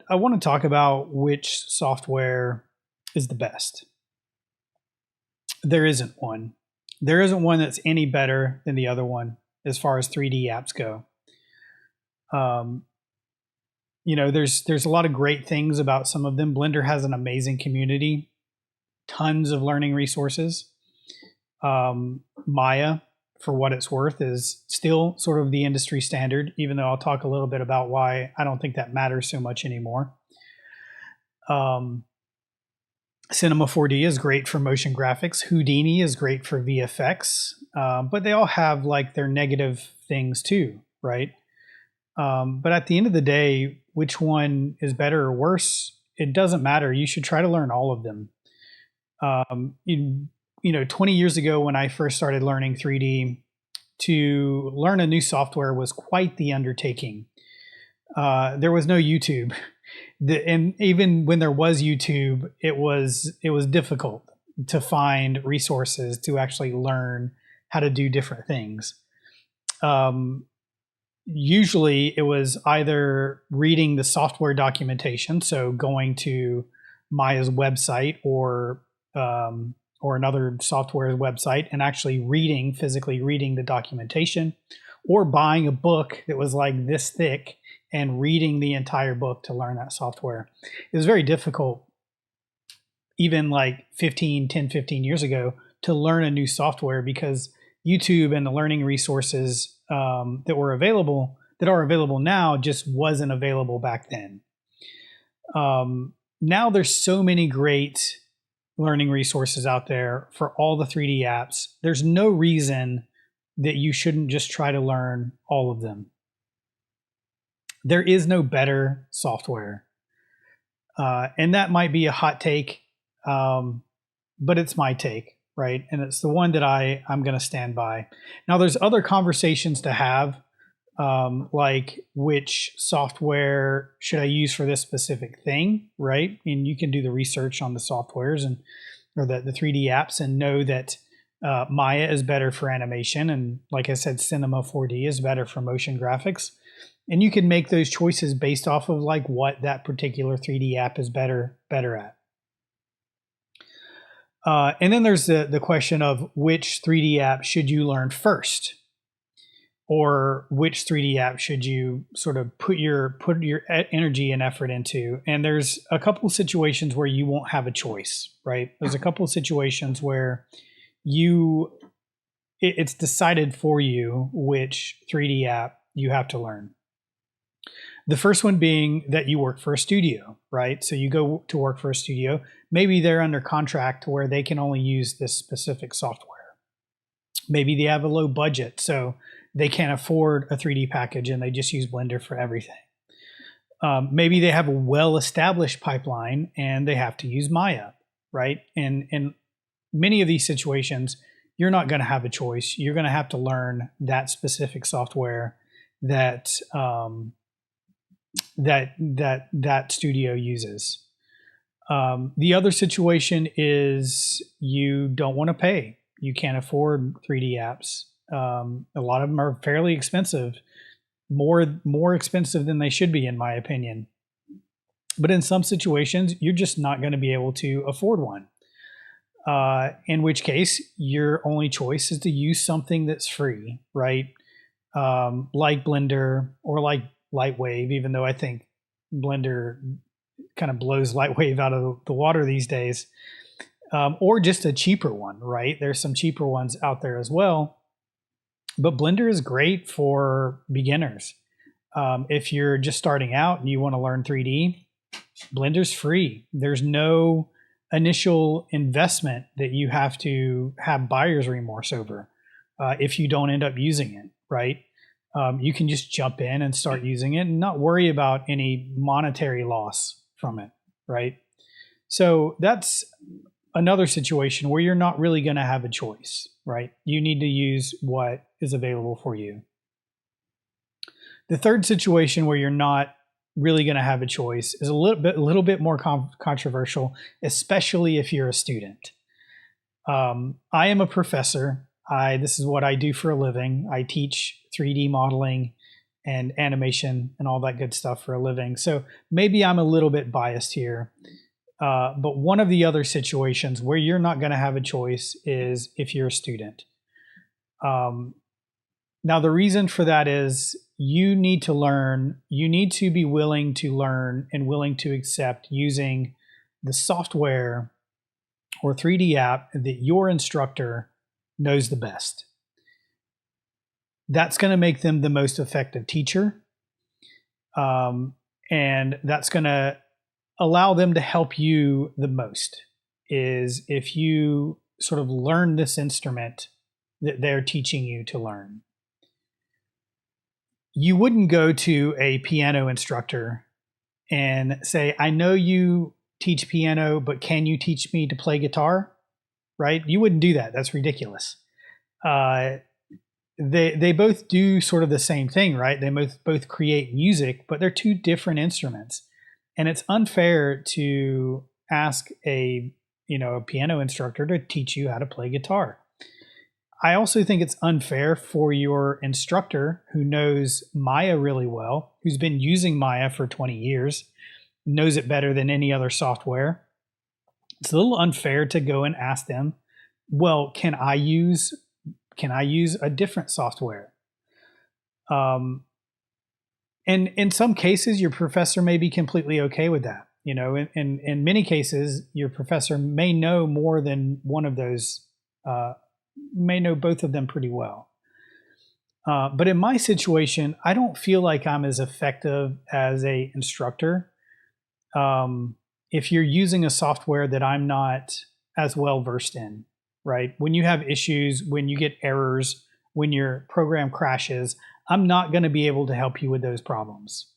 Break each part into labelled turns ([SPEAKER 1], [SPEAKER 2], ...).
[SPEAKER 1] I want to talk about which software is the best. There isn't one. There isn't one that's any better than the other one as far as 3D apps go. Um, there's a lot of great things about some of them. Blender has an amazing community, tons of learning resources. Maya, for what it's worth, is still sort of the industry standard, even though I'll talk a little bit about why I don't think that matters so much anymore. Cinema 4D is great for motion graphics. Houdini is great for VFX, but they all have like their negative things too, right? But at the end of the day, which one is better or worse, it doesn't matter. You should try to learn all of them. 20 years ago when I first started learning 3D, to learn a new software was quite the undertaking. There was no YouTube. And even when there was YouTube, it was difficult to find resources to actually learn how to do different things. Usually it was either reading the software documentation, so going to Maya's website or another software's website and actually physically reading the documentation, or buying a book that was like this thick and reading the entire book to learn that software. It was very difficult, even like 15 years ago, to learn a new software because YouTube and the learning resources that are available now just wasn't available back then. Now there's so many great learning resources out there for all the 3D apps. There's no reason that you shouldn't just try to learn all of them. There is no better software. And that might be a hot take, but it's my take, right? And it's the one that I'm going to stand by. Now, there's other conversations to have, like which software should I use for this specific thing, right? And you can do the research on the softwares or the 3D apps and know that Maya is better for animation. And like I said, Cinema 4D is better for motion graphics. And you can make those choices based off of like what that particular 3D app is better at. And then there's the question of which 3D app should you learn first, or which 3D app should you sort of put your energy and effort into. And there's a couple of situations where you won't have a choice, right? There's a couple of situations where it's decided for you which 3D app you have to learn. The first one being that you work for a studio, right? So you go to work for a studio. Maybe they're under contract where they can only use this specific software. Maybe they have a low budget, so they can't afford a 3D package and they just use Blender for everything. Maybe they have a well-established pipeline and they have to use Maya, right? And in many of these situations, you're not going to have a choice. You're going to have to learn that specific software that that studio uses. The other situation is you don't want to pay. You can't afford 3D apps. A lot of them are fairly expensive, more expensive than they should be, in my opinion. But in some situations, you're just not going to be able to afford one. In which case, your only choice is to use something that's free, right? Like Blender or like Lightwave, even though I think Blender kind of blows Lightwave out of the water these days, or just a cheaper one, right? There's some cheaper ones out there as well, but Blender is great for beginners. If you're just starting out and you want to learn 3D, Blender's free. There's no initial investment that you have to have buyer's remorse over if you don't end up using it, right? You can just jump in and start using it and not worry about any monetary loss from it, right? So that's another situation where you're not really going to have a choice, right? You need to use what is available for you. The third situation where you're not really going to have a choice is a little bit more controversial, especially if you're a student. I am a professor. This is what I do for a living. I teach 3D modeling and animation and all that good stuff for a living. So maybe I'm a little bit biased here. But one of the other situations where you're not going to have a choice is if you're a student. Now, the reason for that is you need to learn, you need to be willing to learn and willing to accept using the software or 3D app that your instructor knows the best. That's going to make them the most effective teacher. And that's going to allow them to help you the most, is if you sort of learn this instrument that they're teaching you to learn. You wouldn't go to a piano instructor and say, I know you teach piano, but can you teach me to play guitar? Right? You wouldn't do that. That's ridiculous. They both do sort of the same thing, right? They both create music, but they're two different instruments. And it's unfair to ask a piano instructor to teach you how to play guitar. I also think it's unfair for your instructor who knows Maya really well, who's been using Maya for 20 years, knows it better than any other software. It's a little unfair to go and ask them, well, can I use a different software? And in some cases, your professor may be completely okay with that. In many cases, your professor may know more than one of those, may know both of them pretty well. But in my situation, I don't feel like I'm as effective as a instructor if you're using a software that I'm not as well versed in, right? When you have issues, when you get errors, when your program crashes, I'm not going to be able to help you with those problems.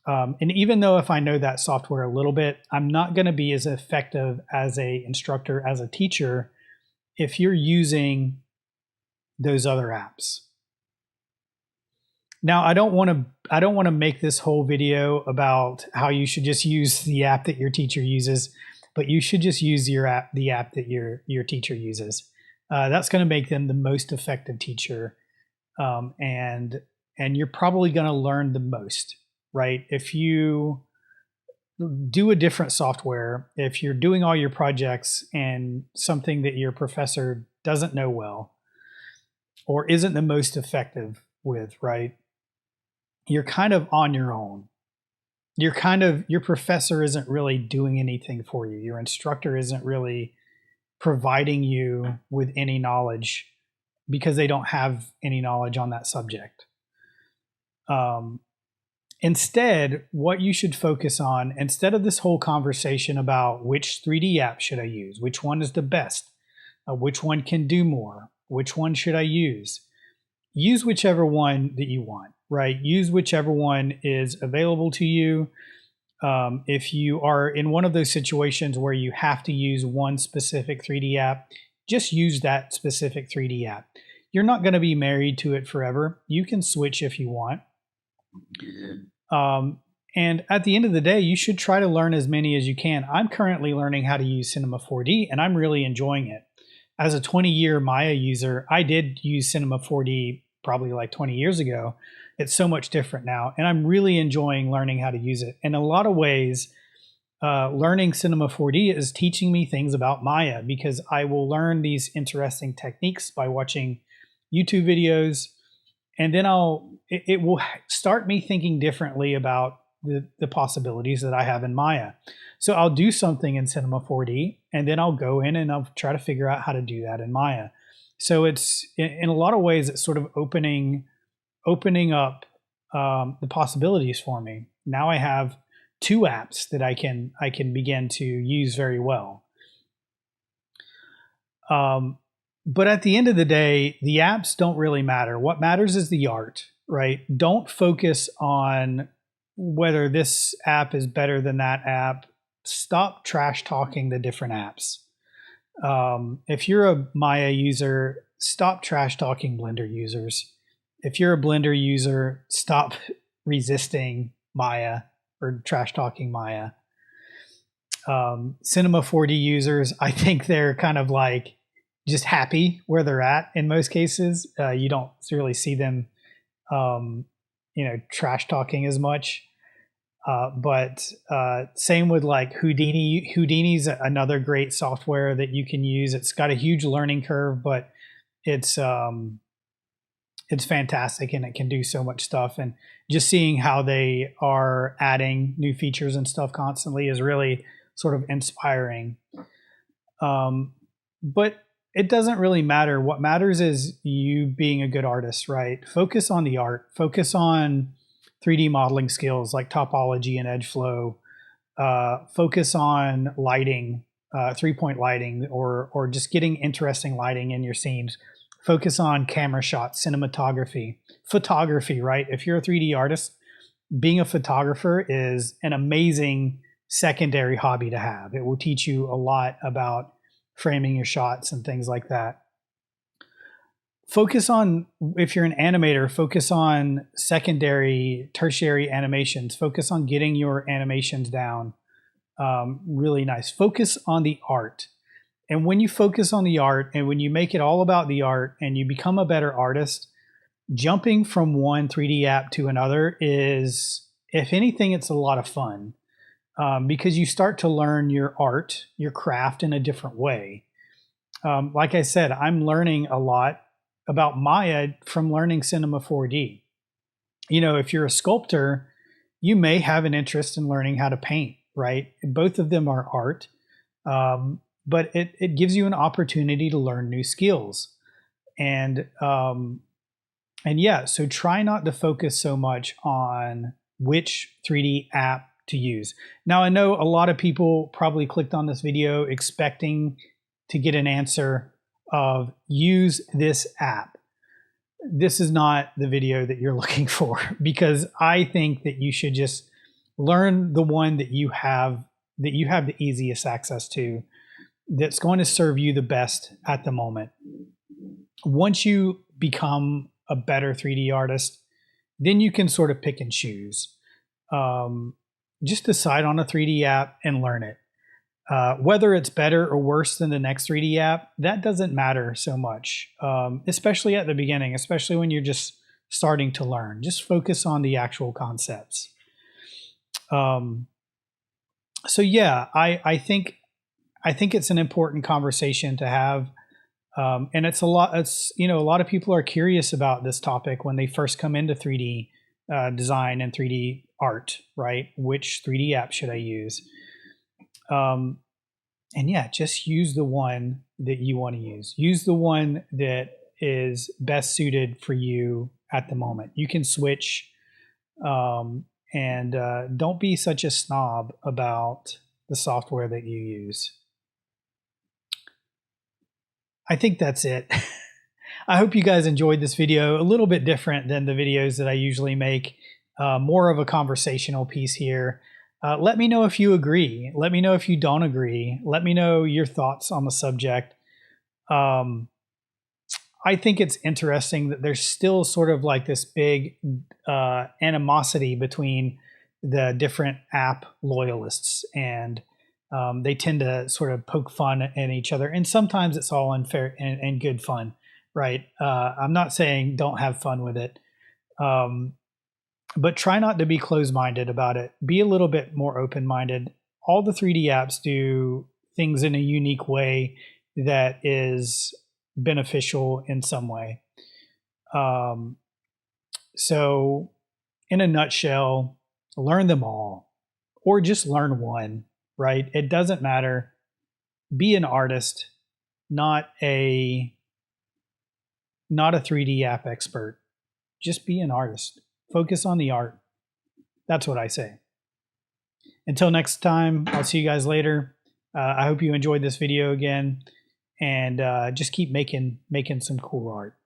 [SPEAKER 1] And even though if I know that software a little bit, I'm not going to be as effective as a instructor, as a teacher, if you're using those other apps. Now, I don't want to make this whole video about how you should just use the app that your teacher uses, but you should just use the app that your teacher uses. That's going to make them the most effective teacher, and you're probably going to learn the most, right? If you do a different software, if you're doing all your projects and something that your professor doesn't know well or isn't the most effective with, right? You're kind of on your own. Your professor isn't really doing anything for you. Your instructor isn't really providing you with any knowledge because they don't have any knowledge on that subject. Instead, what you should focus on, instead of this whole conversation about which 3D app should I use, which one is the best, which one can do more, which one should I use whichever one that you want, right? Use whichever one is available to you. If you are in one of those situations where you have to use one specific 3D app, just use that specific 3D app. You're not going to be married to it forever. You can switch if you want. And at the end of the day, you should try to learn as many as you can. I'm currently learning how to use Cinema 4D, and I'm really enjoying it. As a 20-year Maya user, I did use Cinema 4D probably like 20 years ago. It's so much different now, and I'm really enjoying learning how to use it. In a lot of ways, learning Cinema 4D is teaching me things about Maya, because I will learn these interesting techniques by watching YouTube videos, and then it will start me thinking differently about the possibilities that I have in Maya. So I'll do something in Cinema 4D, and then I'll go in and I'll try to figure out how to do that in Maya. So it's in a lot of ways, it's sort of opening up the possibilities for me. Now I have two apps that I can begin to use very well. But at the end of the day, the apps don't really matter. What matters is the art, right? Don't focus on whether this app is better than that app. Stop trash talking the different apps. If you're a Maya user, stop trash talking Blender users. If you're a Blender user, stop resisting Maya or trash talking Maya. Cinema 4D users, I think they're kind of like just happy where they're at in most cases. You don't really see them trash talking as much. But same with like Houdini. Houdini's another great software that you can use. It's got a huge learning curve, but it's fantastic and it can do so much stuff. And just seeing how they are adding new features and stuff constantly is really sort of inspiring. But it doesn't really matter. What matters is you being a good artist, right? Focus on the art. Focus on 3D modeling skills like topology and edge flow. Focus on lighting, 3-point lighting, or just getting interesting lighting in your scenes. Focus on camera shots, cinematography, photography, right? If you're a 3D artist, being a photographer is an amazing secondary hobby to have. It will teach you a lot about framing your shots and things like that. Focus on, if you're an animator, focus on secondary, tertiary animations. Focus on getting your animations down really nice. Focus on the art. And when you focus on the art and when you make it all about the art and you become a better artist, jumping from one 3D app to another is, if anything, it's a lot of fun because you start to learn your art, your craft in a different way. Like I said, I'm learning a lot about Maya from learning Cinema 4D. If you're a sculptor, you may have an interest in learning how to paint, right? Both of them are art. But it gives you an opportunity to learn new skills. And yeah, so try not to focus so much on which 3D app to use. Now, I know a lot of people probably clicked on this video expecting to get an answer of use this app. This is not the video that you're looking for, because I think that you should just learn the one that you have the easiest access to, that's going to serve you the best at the moment. Once you become a better 3D artist, then you can sort of pick and choose. Just decide on a 3D app and learn it. Whether it's better or worse than the next 3D app, that doesn't matter so much, especially at the beginning, especially when you're just starting to learn. Just focus on the actual concepts. So yeah, I think it's an important conversation to have. And a lot of people are curious about this topic when they first come into 3D design and 3D art, right? Which 3D app should I use? And yeah, just use the one that you want to use. Use the one that is best suited for you at the moment. You can switch, and don't be such a snob about the software that you use. I think that's it. I hope you guys enjoyed this video. A little bit different than the videos that I usually make. More of a conversational piece here. Let me know if you agree. Let me know if you don't agree. Let me know your thoughts on the subject. I think it's interesting that there's still sort of like this big animosity between the different app loyalists, and they tend to sort of poke fun at each other. And sometimes it's all unfair and good fun, right? I'm not saying don't have fun with it. But try not to be closed-minded about it. Be a little bit more open-minded. All the 3D apps do things in a unique way that is beneficial in some way. So in a nutshell, learn them all, or just learn one, right? It doesn't matter. Be an artist, not a 3D app expert. Just be an artist. Focus on the art. That's what I say. Until next time, I'll see you guys later. I hope you enjoyed this video again, and just keep making some cool art.